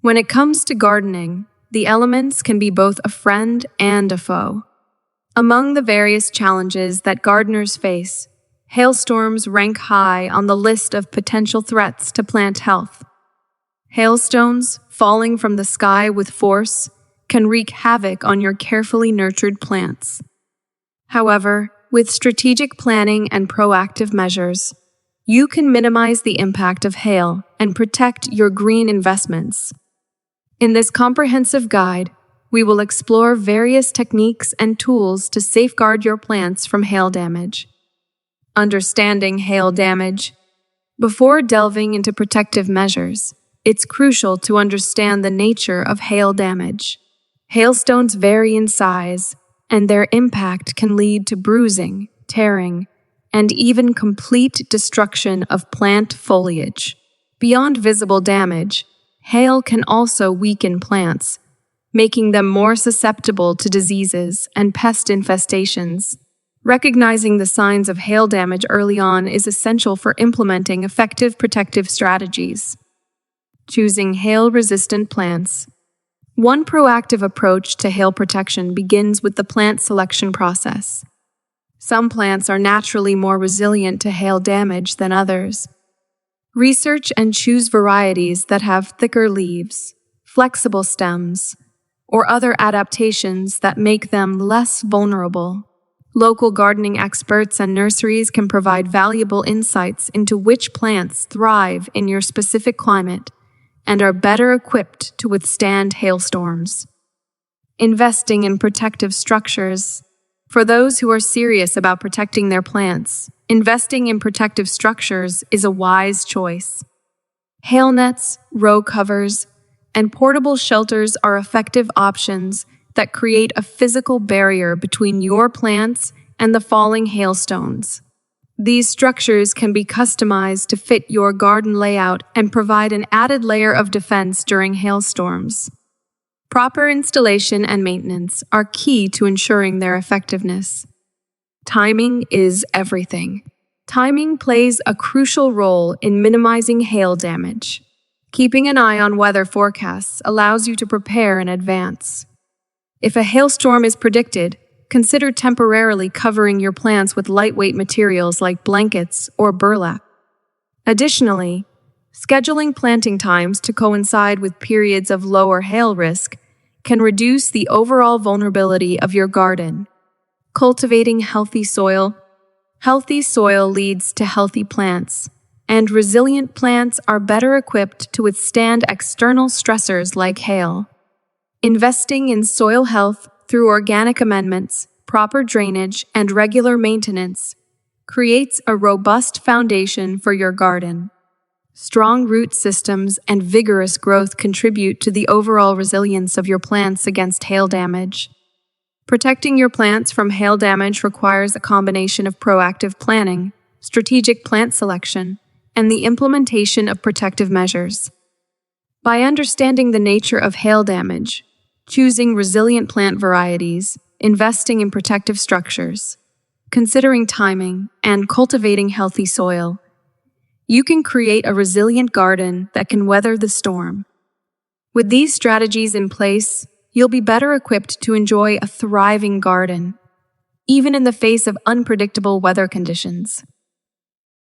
When it comes to gardening, the elements can be both a friend and a foe. Among the various challenges that gardeners face, hailstorms rank high on the list of potential threats to plant health. Hailstones, falling from the sky with force, can wreak havoc on your carefully nurtured plants. However, with strategic planning and proactive measures, you can minimize the impact of hail and protect your green investments. In this comprehensive guide, we will explore various techniques and tools to safeguard your plants from hail damage. Understanding hail damage. Before delving into protective measures, it's crucial to understand the nature of hail damage. Hailstones vary in size, and their impact can lead to bruising, tearing, and even complete destruction of plant foliage. Beyond visible damage, hail can also weaken plants, making them more susceptible to diseases and pest infestations. Recognizing the signs of hail damage early on is essential for implementing effective protective strategies. Choosing hail-resistant plants. One proactive approach to hail protection begins with the plant selection process. Some plants are naturally more resilient to hail damage than others. Research and choose varieties that have thicker leaves, flexible stems, or other adaptations that make them less vulnerable. Local gardening experts and nurseries can provide valuable insights into which plants thrive in your specific climate and are better equipped to withstand hailstorms. Investing in protective structures. For those who are serious about protecting their plants, investing in protective structures is a wise choice. Hail nets, row covers, and portable shelters are effective options that create a physical barrier between your plants and the falling hailstones. These structures can be customized to fit your garden layout and provide an added layer of defense during hailstorms. Proper installation and maintenance are key to ensuring their effectiveness. Timing is everything. Timing plays a crucial role in minimizing hail damage. Keeping an eye on weather forecasts allows you to prepare in advance. If a hailstorm is predicted, consider temporarily covering your plants with lightweight materials like blankets or burlap. Additionally, scheduling planting times to coincide with periods of lower hail risk can reduce the overall vulnerability of your garden. Cultivating healthy soil. Healthy soil leads to healthy plants, and resilient plants are better equipped to withstand external stressors like hail. Investing in soil health through organic amendments, proper drainage, and regular maintenance creates a robust foundation for your garden. Strong root systems and vigorous growth contribute to the overall resilience of your plants against hail damage. Protecting your plants from hail damage requires a combination of proactive planning, strategic plant selection, and the implementation of protective measures. By understanding the nature of hail damage, choosing resilient plant varieties, investing in protective structures, considering timing, and cultivating healthy soil, you can create a resilient garden that can weather the storm. With these strategies in place, you'll be better equipped to enjoy a thriving garden, even in the face of unpredictable weather conditions.